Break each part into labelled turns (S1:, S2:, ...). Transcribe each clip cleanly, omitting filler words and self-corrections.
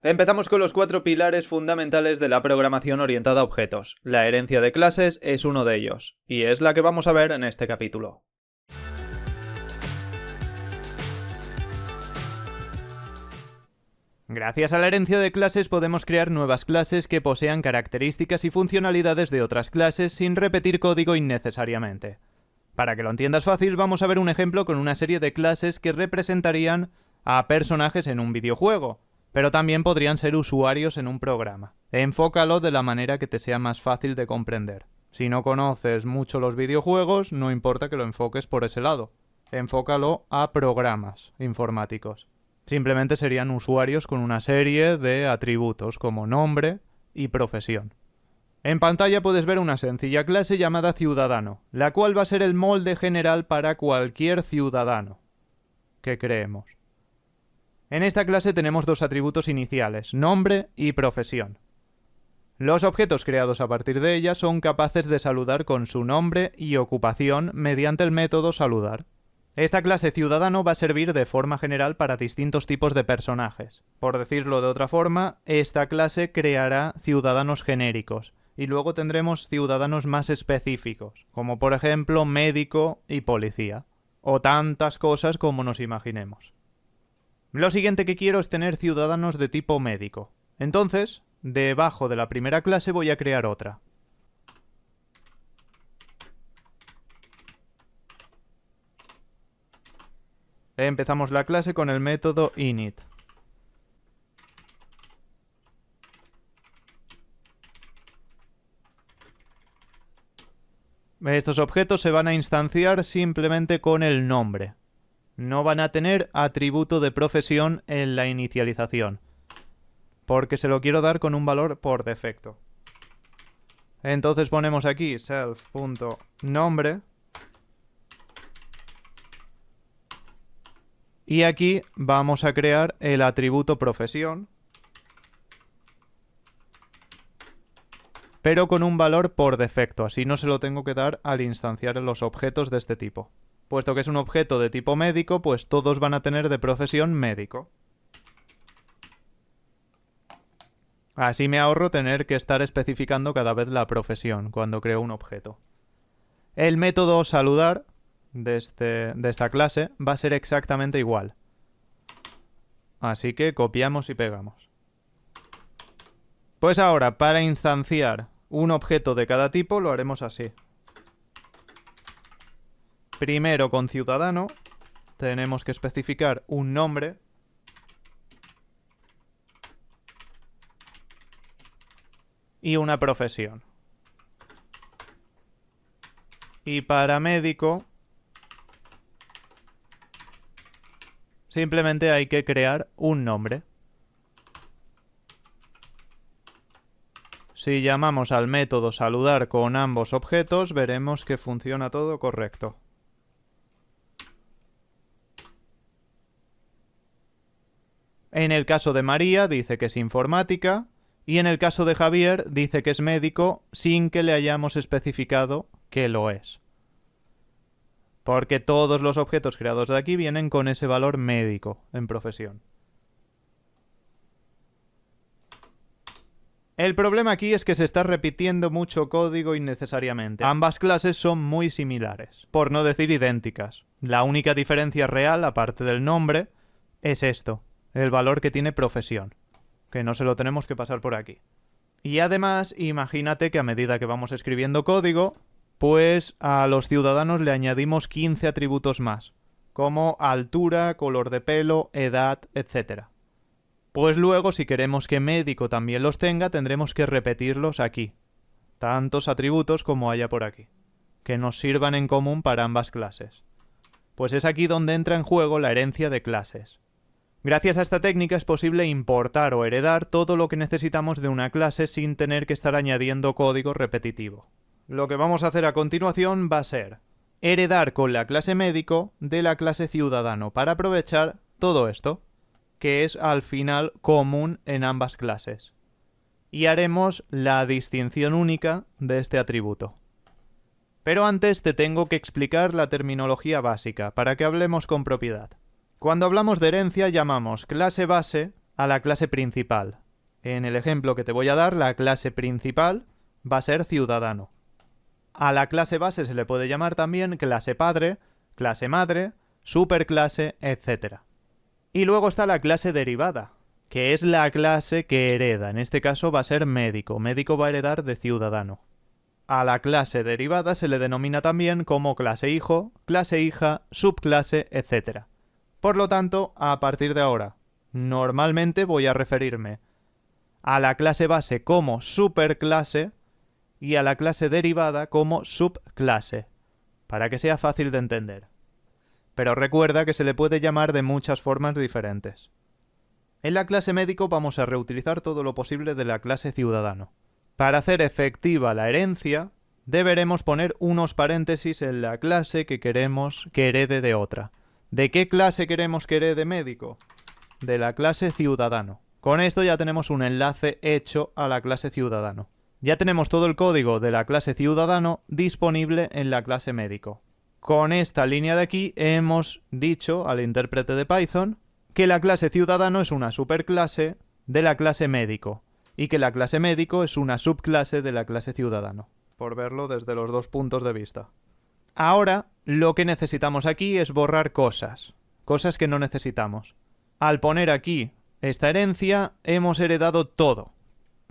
S1: Empezamos con los 4 pilares fundamentales de la programación orientada a objetos. La herencia de clases es uno de ellos, y es la que vamos a ver en este capítulo. Gracias a la herencia de clases podemos crear nuevas clases que posean características y funcionalidades de otras clases sin repetir código innecesariamente. Para que lo entiendas fácil, vamos a ver un ejemplo con una serie de clases que representarían a personajes en un videojuego, pero también podrían ser usuarios en un programa. Enfócalo de la manera que te sea más fácil de comprender. Si no conoces mucho los videojuegos, no importa que lo enfoques por ese lado. Enfócalo a programas informáticos. Simplemente serían usuarios con una serie de atributos como nombre y profesión. En pantalla puedes ver una sencilla clase llamada ciudadano, la cual va a ser el molde general para cualquier ciudadano que creemos. En esta clase tenemos dos atributos iniciales, nombre y profesión. Los objetos creados a partir de ella son capaces de saludar con su nombre y ocupación mediante el método saludar. Esta clase ciudadano va a servir de forma general para distintos tipos de personajes. Por decirlo de otra forma, esta clase creará ciudadanos genéricos, y luego tendremos ciudadanos más específicos, como por ejemplo médico y policía, o tantas cosas como nos imaginemos. Lo siguiente que quiero es tener ciudadanos de tipo médico. Entonces, debajo de la primera clase voy a crear otra. Empezamos la clase con el método init. Estos objetos se van a instanciar simplemente con el nombre. No van a tener atributo de profesión en la inicialización, porque se lo quiero dar con un valor por defecto. Entonces ponemos aquí self.nombre. Y aquí vamos a crear el atributo profesión, pero con un valor por defecto, así no se lo tengo que dar al instanciar los objetos de este tipo. Puesto que es un objeto de tipo médico, pues todos van a tener de profesión médico. Así me ahorro tener que estar especificando cada vez la profesión cuando creo un objeto. El método saludar de esta clase va a ser exactamente igual. Así que copiamos y pegamos. Pues ahora, para instanciar un objeto de cada tipo, lo haremos así. Primero con ciudadano, tenemos que especificar un nombre. Y una profesión. Y para médico, simplemente hay que crear un nombre. Si llamamos al método saludar con ambos objetos, veremos que funciona todo correcto. En el caso de María dice que es informática, y en el caso de Javier dice que es médico sin que le hayamos especificado que lo es. Porque todos los objetos creados de aquí vienen con ese valor médico en profesión. El problema aquí es que se está repitiendo mucho código innecesariamente. Ambas clases son muy similares, por no decir idénticas. La única diferencia real, aparte del nombre, es esto, el valor que tiene profesión, que no se lo tenemos que pasar por aquí. Y además, imagínate que a medida que vamos escribiendo código, pues a los ciudadanos le añadimos 15 atributos más, como altura, color de pelo, edad, etc. Pues luego, si queremos que médico también los tenga, tendremos que repetirlos aquí. Tantos atributos como haya por aquí, que nos sirvan en común para ambas clases. Pues es aquí donde entra en juego la herencia de clases. Gracias a esta técnica es posible importar o heredar todo lo que necesitamos de una clase sin tener que estar añadiendo código repetitivo. Lo que vamos a hacer a continuación va a ser heredar con la clase médico de la clase ciudadano para aprovechar todo esto, que es al final común en ambas clases. Y haremos la distinción única de este atributo. Pero antes te tengo que explicar la terminología básica para que hablemos con propiedad. Cuando hablamos de herencia llamamos clase base a la clase principal. En el ejemplo que te voy a dar, la clase principal va a ser ciudadano. A la clase base se le puede llamar también clase padre, clase madre, superclase, etc. Y luego está la clase derivada, que es la clase que hereda. En este caso va a ser médico. Médico va a heredar de ciudadano. A la clase derivada se le denomina también como clase hijo, clase hija, subclase, etc. Por lo tanto, a partir de ahora, normalmente voy a referirme a la clase base como superclase y a la clase derivada como subclase, para que sea fácil de entender. Pero recuerda que se le puede llamar de muchas formas diferentes. En la clase médico vamos a reutilizar todo lo posible de la clase ciudadano. Para hacer efectiva la herencia, deberemos poner unos paréntesis en la clase que queremos que herede de otra. ¿De qué clase queremos que herede médico? De la clase ciudadano. Con esto ya tenemos un enlace hecho a la clase ciudadano. Ya tenemos todo el código de la clase ciudadano disponible en la clase médico. Con esta línea de aquí hemos dicho al intérprete de Python que la clase ciudadano es una superclase de la clase médico y que la clase médico es una subclase de la clase ciudadano, por verlo desde los dos puntos de vista. Ahora, lo que necesitamos aquí es borrar cosas que no necesitamos. Al poner aquí esta herencia, hemos heredado todo,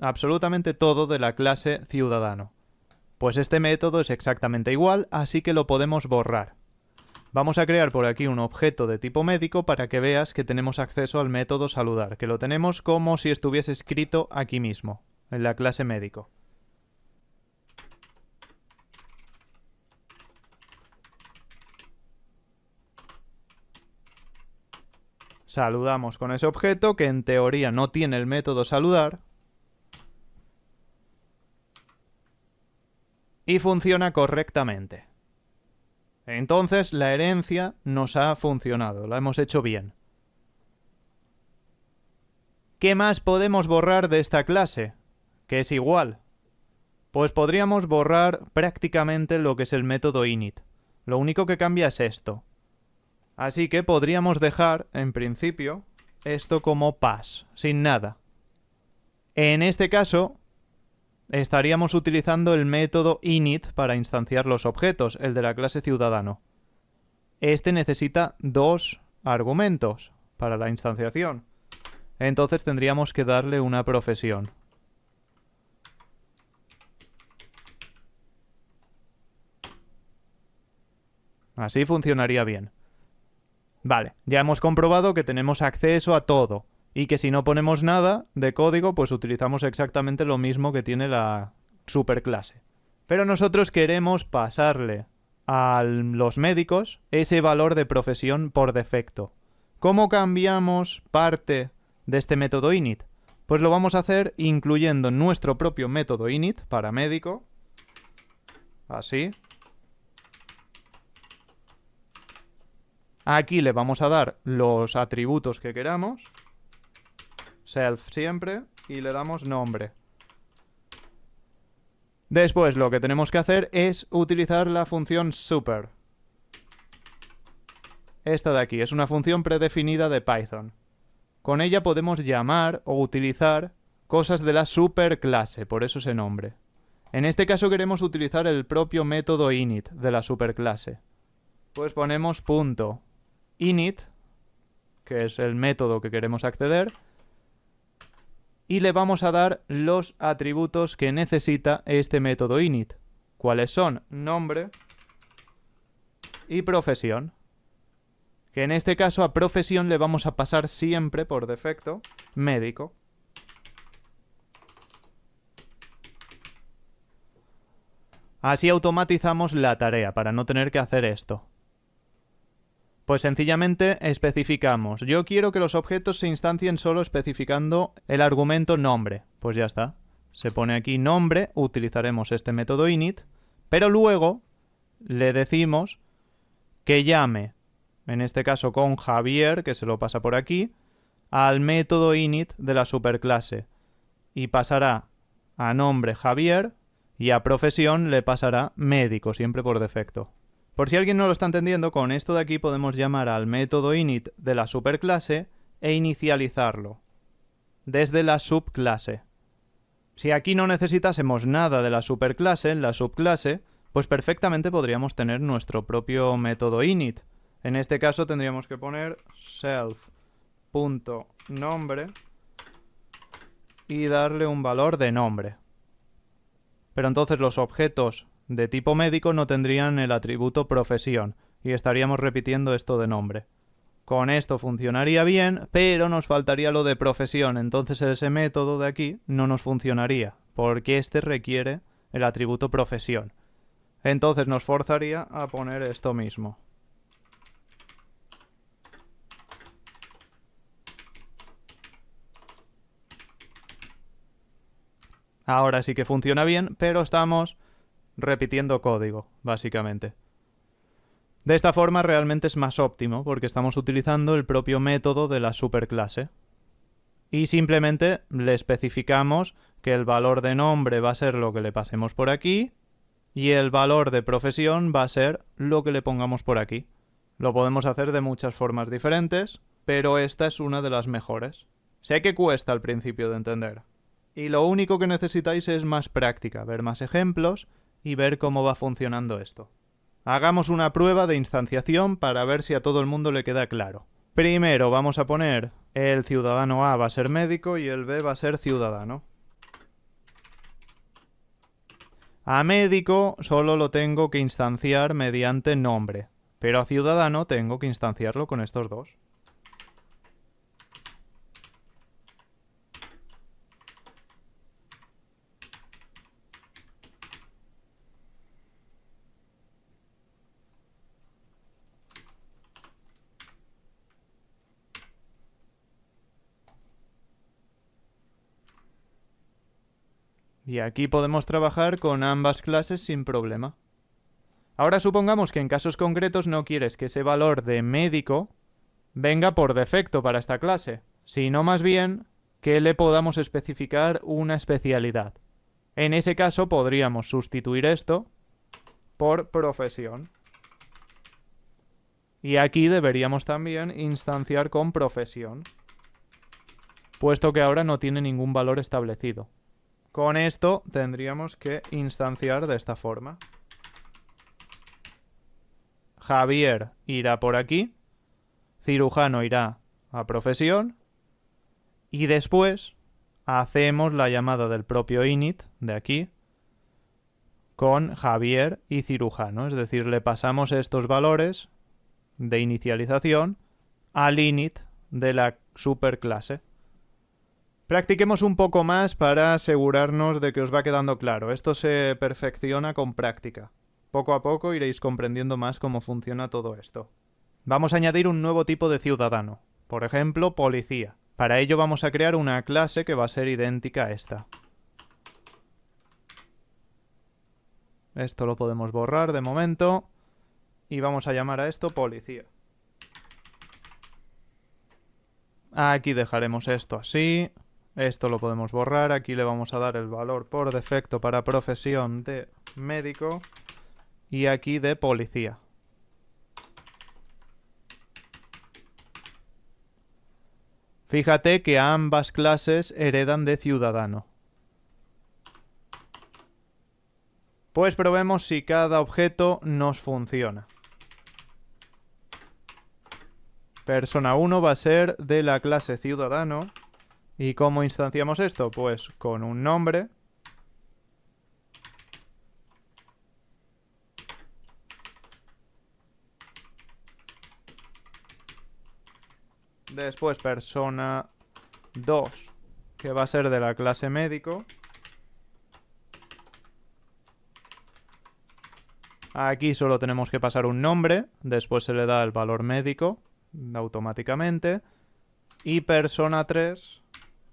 S1: absolutamente todo de la clase ciudadano. Pues este método es exactamente igual, así que lo podemos borrar. Vamos a crear por aquí un objeto de tipo médico para que veas que tenemos acceso al método saludar, que lo tenemos como si estuviese escrito aquí mismo, en la clase médico. Saludamos con ese objeto que en teoría no tiene el método saludar y funciona correctamente. Entonces la herencia nos ha funcionado, la hemos hecho bien. ¿Qué más podemos borrar de esta clase? Que es igual. Pues podríamos borrar prácticamente lo que es el método init. Lo único que cambia es esto. Así que podríamos dejar, en principio, esto como pass, sin nada. En este caso, estaríamos utilizando el método init para instanciar los objetos, el de la clase ciudadano. Este necesita 2 argumentos para la instanciación. Entonces tendríamos que darle una profesión. Así funcionaría bien. Vale, ya hemos comprobado que tenemos acceso a todo. Y que si no ponemos nada de código, pues utilizamos exactamente lo mismo que tiene la superclase. Pero nosotros queremos pasarle a los médicos ese valor de profesión por defecto. ¿Cómo cambiamos parte de este método init? Pues lo vamos a hacer incluyendo nuestro propio método init para médico. Así. Aquí le vamos a dar los atributos que queramos. Self siempre, y le damos nombre. Después lo que tenemos que hacer es utilizar la función super. Esta de aquí es una función predefinida de Python. Con ella podemos llamar o utilizar cosas de la superclase, por eso ese nombre. En este caso queremos utilizar el propio método init de la superclase. Pues ponemos punto init, que es el método que queremos acceder, y le vamos a dar los atributos que necesita este método init. ¿Cuáles son? Nombre y profesión. Que en este caso a profesión le vamos a pasar siempre por defecto médico. Así automatizamos la tarea para no tener que hacer esto. Pues sencillamente especificamos. Yo quiero que los objetos se instancien solo especificando el argumento nombre. Pues ya está. Se pone aquí nombre, utilizaremos este método init, pero luego le decimos que llame, en este caso con Javier, que se lo pasa por aquí, al método init de la superclase. Y pasará a nombre Javier y a profesión le pasará médico, siempre por defecto. Por si alguien no lo está entendiendo, con esto de aquí podemos llamar al método init de la superclase e inicializarlo. desde la subclase. Si aquí no necesitásemos nada de la superclase, en la subclase, pues perfectamente podríamos tener nuestro propio método init. En este caso tendríamos que poner self.nombre y darle un valor de nombre. Pero entonces los objetos de tipo médico no tendrían el atributo profesión y estaríamos repitiendo esto de nombre. Con esto funcionaría bien, pero nos faltaría lo de profesión, entonces ese método de aquí no nos funcionaría, porque este requiere el atributo profesión. Entonces nos forzaría a poner esto mismo. Ahora sí que funciona bien, pero estamos repitiendo código, básicamente. De esta forma realmente es más óptimo, porque estamos utilizando el propio método de la superclase. Y simplemente le especificamos que el valor de nombre va a ser lo que le pasemos por aquí, y el valor de profesión va a ser lo que le pongamos por aquí. Lo podemos hacer de muchas formas diferentes, pero esta es una de las mejores. Sé que cuesta al principio de entender. Y lo único que necesitáis es más práctica, ver más ejemplos y ver cómo va funcionando esto. Hagamos una prueba de instanciación para ver si a todo el mundo le queda claro. Primero vamos a poner el ciudadano A va a ser médico y el B va a ser ciudadano. A médico solo lo tengo que instanciar mediante nombre, pero a ciudadano tengo que instanciarlo con estos dos. Y aquí podemos trabajar con ambas clases sin problema. Ahora supongamos que en casos concretos no quieres que ese valor de médico venga por defecto para esta clase, sino más bien que le podamos especificar una especialidad. En ese caso podríamos sustituir esto por profesión. Y aquí deberíamos también instanciar con profesión, puesto que ahora no tiene ningún valor establecido. Con esto tendríamos que instanciar de esta forma. Javier irá por aquí, cirujano irá a profesión y después hacemos la llamada del propio init de aquí con Javier y cirujano, es decir, le pasamos estos valores de inicialización al init de la superclase. Practiquemos un poco más para asegurarnos de que os va quedando claro. Esto se perfecciona con práctica. Poco a poco iréis comprendiendo más cómo funciona todo esto. Vamos a añadir un nuevo tipo de ciudadano, por ejemplo, policía. Para ello vamos a crear una clase que va a ser idéntica a esta. Esto lo podemos borrar de momento y vamos a llamar a esto policía. Aquí dejaremos esto así. Esto lo podemos borrar, aquí le vamos a dar el valor por defecto para profesión de médico y aquí de policía. Fíjate que ambas clases heredan de ciudadano. Pues probemos si cada objeto nos funciona. Persona 1 va a ser de la clase ciudadano. ¿Y cómo instanciamos esto? Pues con un nombre. Después persona 2, que va a ser de la clase médico. Aquí solo tenemos que pasar un nombre, después se le da el valor médico automáticamente. Y persona 3,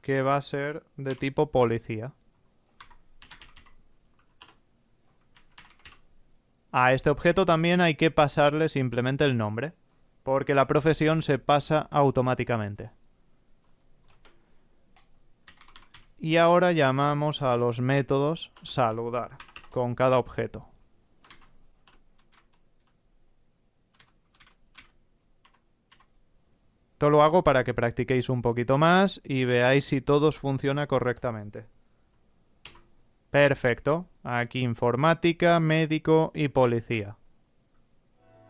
S1: que va a ser de tipo policía. A este objeto también hay que pasarle simplemente el nombre, porque la profesión se pasa automáticamente. Y ahora llamamos a los métodos saludar con cada objeto. Esto lo hago para que practiquéis un poquito más y veáis si todo funciona correctamente. Perfecto. Aquí informática, médico y policía.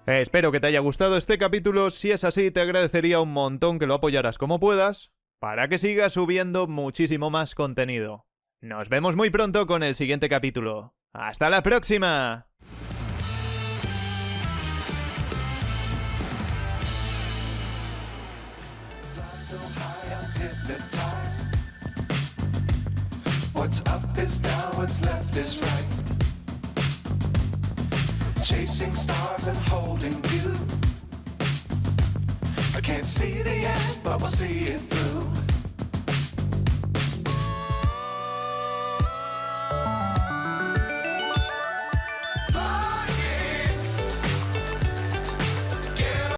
S1: Espero que te haya gustado este capítulo. Si es así, te agradecería un montón que lo apoyaras como puedas, para que siga subiendo muchísimo más contenido. Nos vemos muy pronto con el siguiente capítulo. ¡Hasta la próxima!
S2: What's up is down, what's left is right. Chasing stars and holding you. I can't see the end, but we'll see it through.